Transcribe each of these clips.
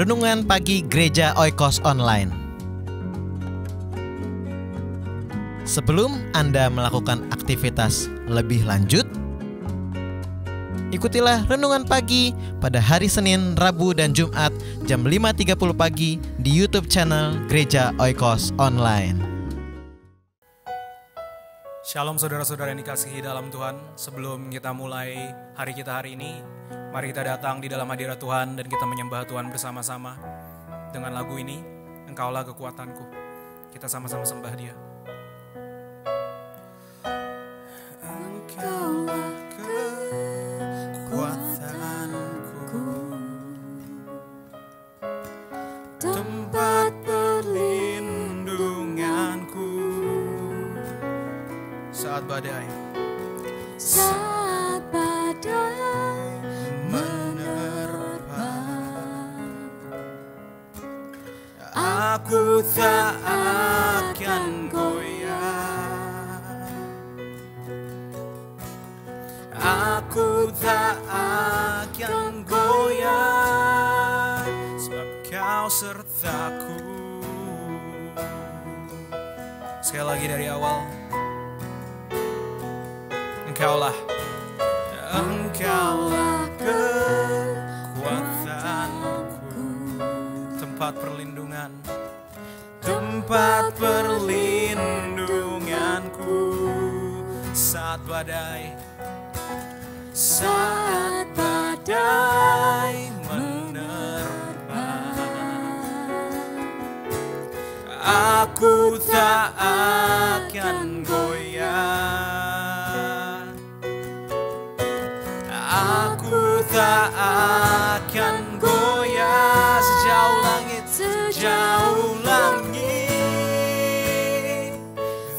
Renungan Pagi Gereja Oikos Online. Sebelum Anda melakukan aktivitas lebih lanjut, ikutilah Renungan Pagi pada hari Senin, Rabu, dan Jumat jam 5.30 pagi di YouTube channel Gereja Oikos Online. Shalom saudara-saudara yang dikasihi dalam Tuhan. Sebelum kita mulai hari kita hari ini, mari kita datang di dalam hadirat Tuhan dan kita menyembah Tuhan bersama-sama dengan lagu ini, Engkaulah Kekuatanku. Kita sama-sama sembah Dia. Engkaulah kekuatanku, tempat perlindunganku saat badai menerpa. Aku tak akan goyah, aku tak akan goyah, sebab Kau sertaku. Sekali lagi dari awal. Engkaulah kekuatanku, tempat perlindunganku saat badai menerpa. Aku tak akan goyah, aku tak akan goyah, sejauh langit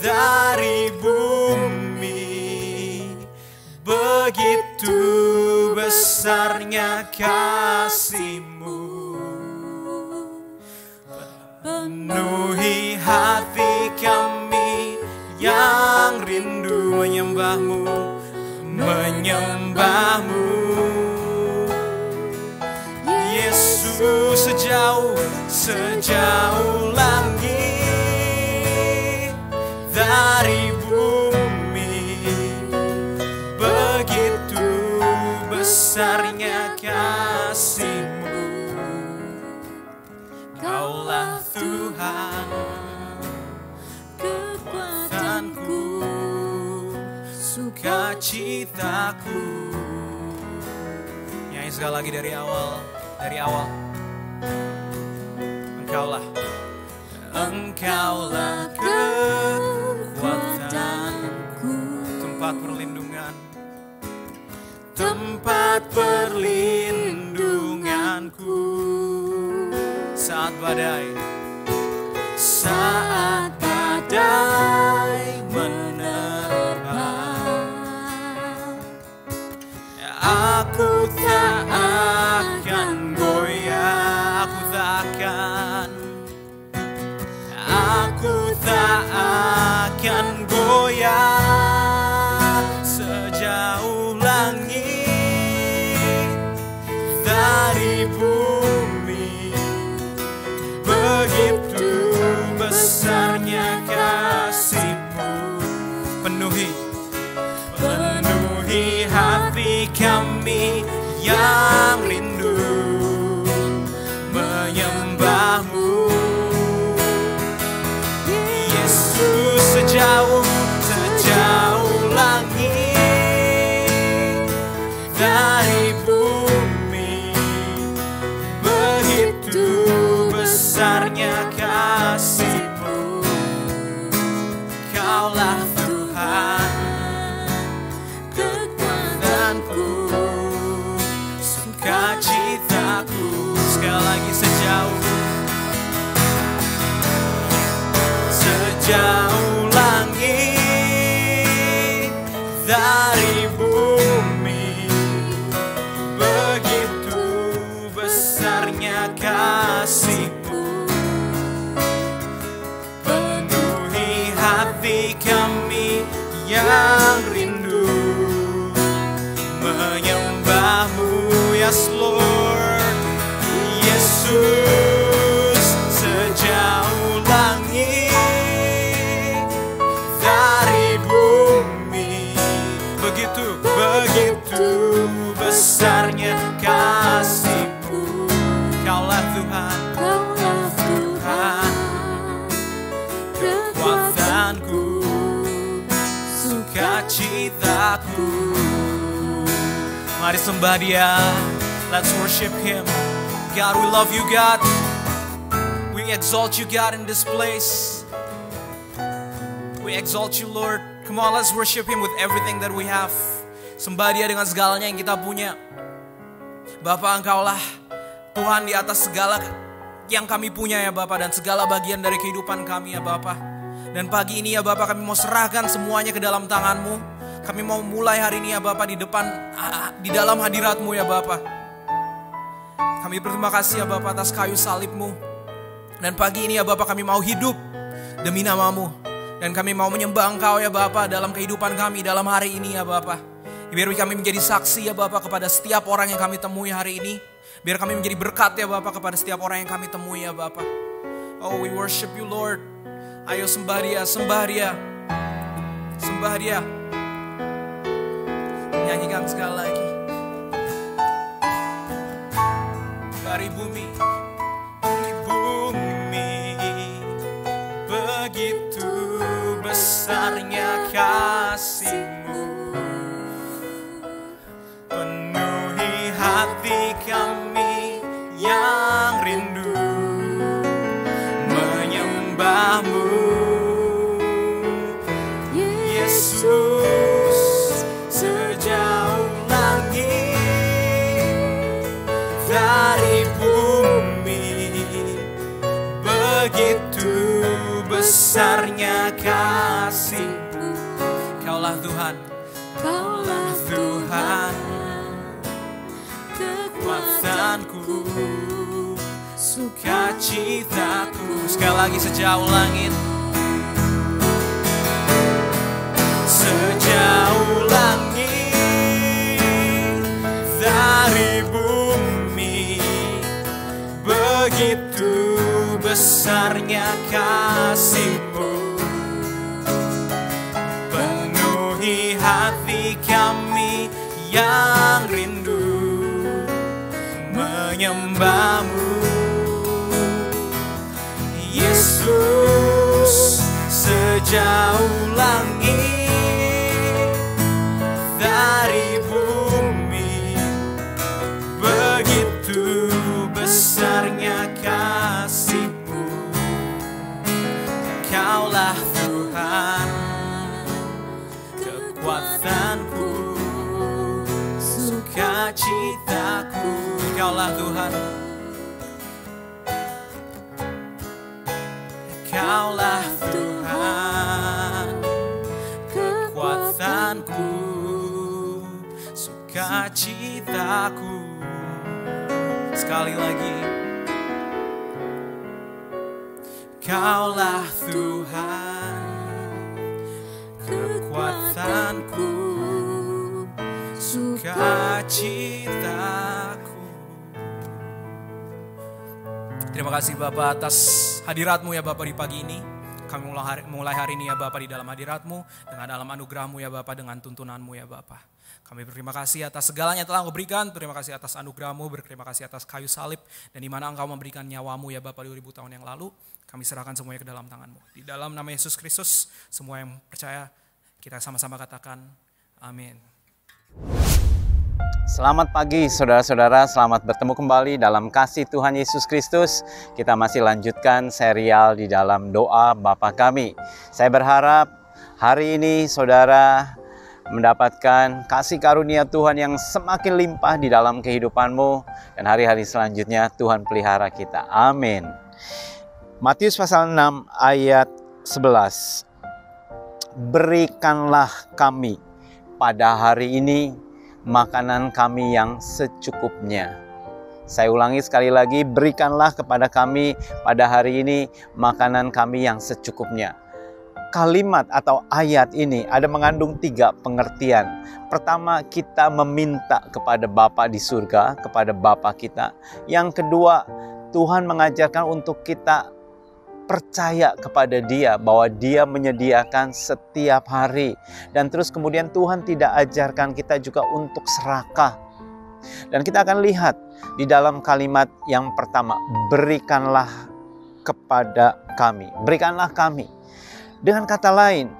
dari bumi. Begitu besarnya kasih-Mu, penuhi hati kami yang rindu menyembah-Mu. Yesus, sejauh langit dari bumi. Begitu besarnya kasih-Mu. Kaulah Tuhan kekuatanku, sukacitaku. Nyanyi sekali lagi dari awal. Engkaulah kekuatanku, tempat perlindunganku saat badai menerpa. Aku tak akan goyah, aku tak akan goyah, sejauh langit dari bumi. Begitu besarnya kasih-Mu, penuhi hati kami yang rindu menyembah-Mu. Yesus, sejauh langit dari bumi. Begitu besarnya kasih-Mu. Kaulah Tuhan kekuatanku, sukacitaku. Sekali lagi, sejauh langit dari bumi. Begitu besarnya kasih-Mu, penuhi hati kami yang rindu menyembah-Mu. Yes Lord, Yesus. sukacitaku. Mari sembah Dia. Let's worship Him. God, we love you, God. We exalt you, God, in this place. We exalt you, Lord. Come on, let's worship Him with everything that we have. Sembah Dia dengan segalanya yang kita punya. Bapa, Engkaulah Tuhan di atas segala yang kami punya ya Bapa, dan segala bagian dari kehidupan kami ya Bapa. Dan pagi ini ya Bapa, kami mau serahkan semuanya ke dalam tangan-Mu. Kami mau mulai hari ini ya Bapa di dalam hadirat-Mu ya Bapa. Kami berterima kasih ya Bapa atas kayu salib-Mu. Dan pagi ini ya Bapa, kami mau hidup demi nama-Mu. Dan kami mau menyembah Engkau ya Bapa dalam kehidupan kami dalam hari ini ya Bapa. Biar kami menjadi saksi ya Bapa kepada setiap orang yang kami temui hari ini. Biar kami menjadi berkat ya Bapa kepada setiap orang yang kami temui ya Bapa. Oh, we worship you, Lord. Ayo sembah Dia, sembah Dia. Sembah Dia. Nyanyikan sekali lagi. Dari bumi, begitu besarnya kasih-Mu, penuhi hati kami yang rindu menyembah-Mu. Yesus, sejauh langit dari bumi, begitu besarnya kasih-Mu. Kaulah Tuhan, Kaulah Tuhan, kekuatanku, sukacitaku. Sekali lagi, sejauh langit, sejauh langit dari bumi, begitu besarnya kasih-Mu, penuhi hati kami yang rindu menyembah-Mu. Yesus, sejauh langit dari bumi, begitu besarnya kasih-Mu. Kaulah Tuhan, kekuatanku, sukacitaku. Kaulah Tuhan, Kaulah Tuhan, kekuatanku, sukacitaku. Sekali lagi, Kaulah Tuhan, kekuatanku, sukacitaku. Terima kasih Bapa atas hadirat-Mu ya Bapa di pagi ini. Kami mulai hari ini ya Bapa di dalam hadirat-Mu, dengan dalam anugerah-Mu ya Bapa, dengan tuntunan-Mu ya Bapa. Kami berterima kasih atas segalanya yang telah Engkau berikan. Terima kasih atas anugerah-Mu, berterima kasih atas kayu salib, dan di mana Engkau memberikan nyawa-Mu ya Bapa 2000 tahun yang lalu. Kami serahkan semuanya ke dalam tangan-Mu. Di dalam nama Yesus Kristus, semua yang percaya, kita sama-sama katakan amin. Selamat pagi saudara-saudara, selamat bertemu kembali dalam kasih Tuhan Yesus Kristus. Kita masih lanjutkan serial di dalam doa Bapa Kami. Saya berharap hari ini saudara mendapatkan kasih karunia Tuhan yang semakin limpah di dalam kehidupanmu, dan hari-hari selanjutnya Tuhan pelihara kita. Amin. Matius pasal 6 ayat 11. Berikanlah kami pada hari ini makanan kami yang secukupnya. Saya ulangi sekali lagi, berikanlah kepada kami pada hari ini makanan kami yang secukupnya. Kalimat atau ayat ini ada mengandung 3 pengertian. Pertama, kita meminta kepada Bapa di surga, kepada Bapa kita. Yang kedua, Tuhan mengajarkan untuk kita percaya kepada Dia, bahwa Dia menyediakan setiap hari. Dan terus kemudian Tuhan tidak ajarkan kita juga untuk serakah. Dan kita akan lihat di dalam kalimat yang pertama, berikanlah kepada kami. Berikanlah kami. Dengan kata lain,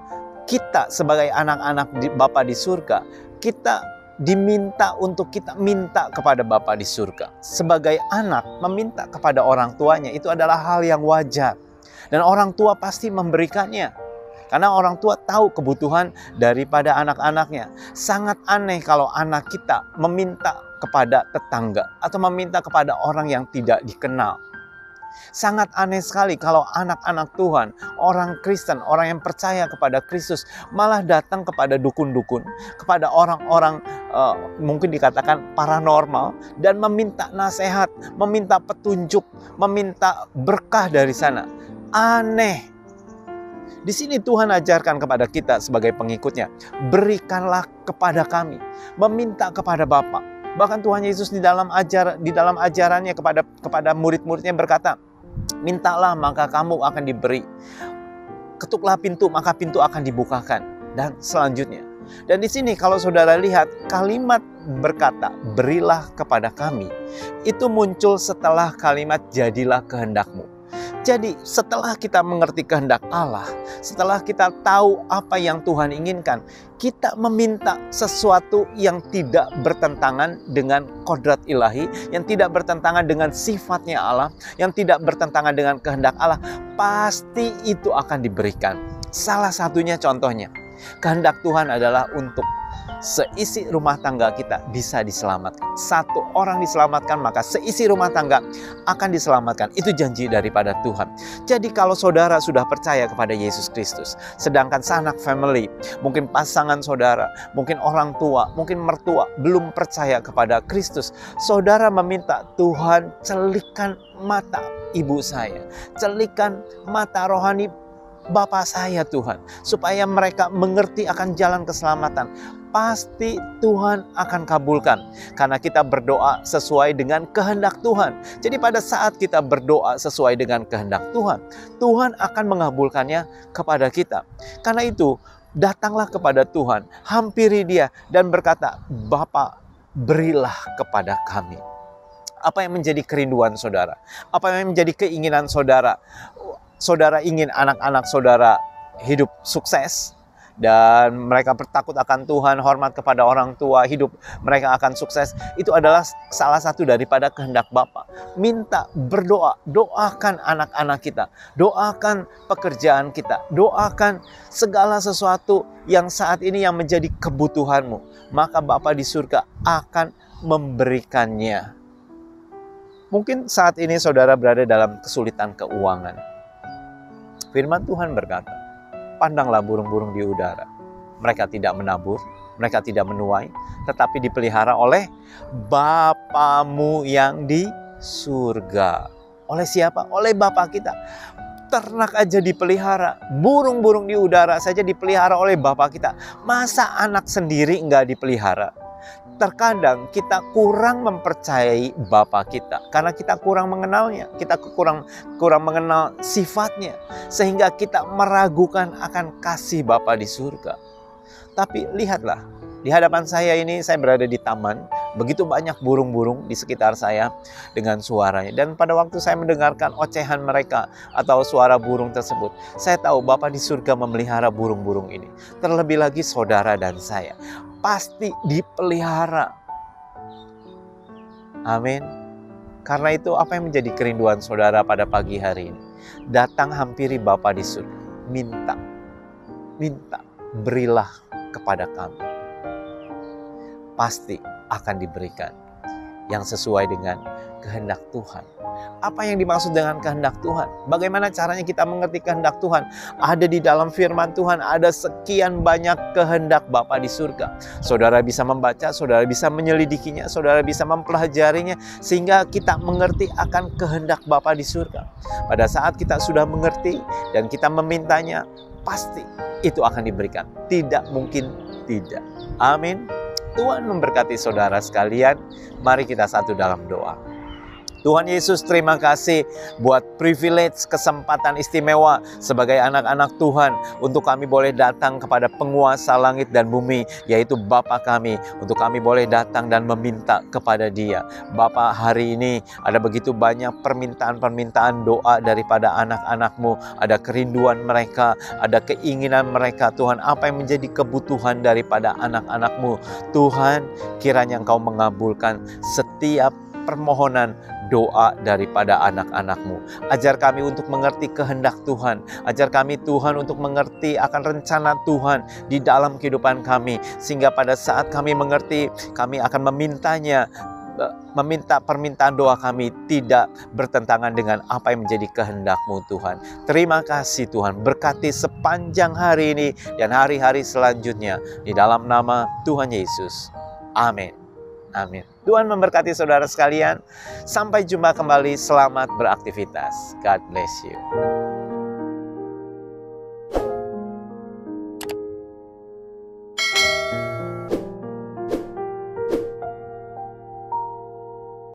kita sebagai anak-anak Bapa di surga, kita diminta untuk kita minta kepada Bapa di surga. Sebagai anak meminta kepada orang tuanya itu adalah hal yang wajar. Dan orang tua pasti memberikannya. Karena orang tua tahu kebutuhan daripada anak-anaknya. Sangat aneh kalau anak kita meminta kepada tetangga atau meminta kepada orang yang tidak dikenal. Sangat aneh sekali kalau anak-anak Tuhan, orang Kristen, orang yang percaya kepada Kristus malah datang kepada dukun-dukun, kepada orang-orang mungkin dikatakan paranormal dan meminta nasihat, meminta petunjuk, meminta berkah dari sana. Aneh. Di sini Tuhan ajarkan kepada kita sebagai pengikutnya, berikanlah kepada kami, meminta kepada Bapa. Bahkan Tuhan Yesus di dalam ajarannya kepada murid-muridnya berkata, mintalah maka kamu akan diberi. Ketuklah pintu maka pintu akan dibukakan. Dan selanjutnya. Dan di sini kalau saudara lihat kalimat berkata, berilah kepada kami. Itu muncul setelah kalimat jadilah kehendakmu. Jadi setelah kita mengerti kehendak Allah, setelah kita tahu apa yang Tuhan inginkan, kita meminta sesuatu yang tidak bertentangan dengan kodrat ilahi, yang tidak bertentangan dengan sifatnya Allah, yang tidak bertentangan dengan kehendak Allah, pasti itu akan diberikan. Salah satunya contohnya, kehendak Tuhan adalah untuk seisi rumah tangga kita bisa diselamatkan. Satu orang diselamatkan, maka seisi rumah tangga akan diselamatkan. Itu janji daripada Tuhan. Jadi kalau saudara sudah percaya kepada Yesus Kristus, sedangkan sanak family, mungkin pasangan saudara, mungkin orang tua, mungkin mertua belum percaya kepada Kristus, saudara meminta Tuhan celikan mata ibu saya, celikan mata rohani Bapa saya Tuhan, supaya mereka mengerti akan jalan keselamatan. Pasti Tuhan akan kabulkan, karena kita berdoa sesuai dengan kehendak Tuhan. Jadi pada saat kita berdoa sesuai dengan kehendak Tuhan, Tuhan akan mengabulkannya kepada kita. Karena itu, datanglah kepada Tuhan, hampiri Dia dan berkata, Bapa, berilah kepada kami. Apa yang menjadi kerinduan saudara? Apa yang menjadi keinginan saudara? Saudara ingin anak-anak saudara hidup sukses dan mereka bertakut akan Tuhan, hormat kepada orang tua, hidup mereka akan sukses. Itu adalah salah satu daripada kehendak Bapa. Minta, berdoa, doakan anak-anak kita, doakan pekerjaan kita, doakan segala sesuatu yang saat ini yang menjadi kebutuhanmu. Maka Bapa di surga akan memberikannya. Mungkin saat ini saudara berada dalam kesulitan keuangan. Firman Tuhan berkata, pandanglah burung-burung di udara. Mereka tidak menabur, mereka tidak menuai, tetapi dipelihara oleh Bapamu yang di surga. Oleh siapa? Oleh Bapa kita. Ternak aja dipelihara, burung-burung di udara saja dipelihara oleh Bapa kita. Masa anak sendiri enggak dipelihara? Terkadang kita kurang mempercayai Bapa kita karena kita kurang mengenalnya, kita kurang mengenal sifatnya, sehingga kita meragukan akan kasih Bapa di surga. Tapi lihatlah, di hadapan saya ini saya berada di taman, begitu banyak burung-burung di sekitar saya dengan suaranya. Dan pada waktu saya mendengarkan ocehan mereka atau suara burung tersebut, saya tahu Bapa di surga memelihara burung-burung ini. Terlebih lagi saudara dan saya pasti dipelihara. Amin. Karena itu apa yang menjadi kerinduan saudara pada pagi hari ini? Datang hampiri Bapa di surga. Minta, berilah kepada kami. Pasti akan diberikan yang sesuai dengan kehendak Tuhan. Apa yang dimaksud dengan kehendak Tuhan? Bagaimana caranya kita mengerti kehendak Tuhan? Ada di dalam firman Tuhan, ada sekian banyak kehendak Bapa di surga. Saudara bisa membaca, saudara bisa menyelidikinya, saudara bisa mempelajarinya, sehingga kita mengerti akan kehendak Bapa di surga. Pada saat kita sudah mengerti dan kita memintanya, pasti itu akan diberikan. Tidak mungkin tidak. Amin. Tuhan memberkati saudara sekalian. Mari kita satu dalam doa. Tuhan Yesus, terima kasih buat privilege, kesempatan istimewa sebagai anak-anak Tuhan untuk kami boleh datang kepada penguasa langit dan bumi, yaitu Bapa kami, untuk kami boleh datang dan meminta kepada Dia. Bapa, hari ini ada begitu banyak permintaan-permintaan doa daripada anak-anak-Mu, ada kerinduan mereka, ada keinginan mereka, Tuhan, apa yang menjadi kebutuhan daripada anak-anak-Mu. Tuhan, kiranya Engkau mengabulkan setiap permohonan doa daripada anak-anak-Mu. Ajar kami untuk mengerti kehendak Tuhan. Ajar kami, Tuhan, untuk mengerti akan rencana Tuhan di dalam kehidupan kami. Sehingga pada saat kami mengerti, kami akan meminta permintaan doa kami tidak bertentangan dengan apa yang menjadi kehendak-Mu, Tuhan. Terima kasih, Tuhan. Berkati sepanjang hari ini dan hari-hari selanjutnya. Di dalam nama Tuhan Yesus. Amin. Amin. Tuhan memberkati saudara sekalian. Sampai jumpa kembali. Selamat beraktivitas. God bless you.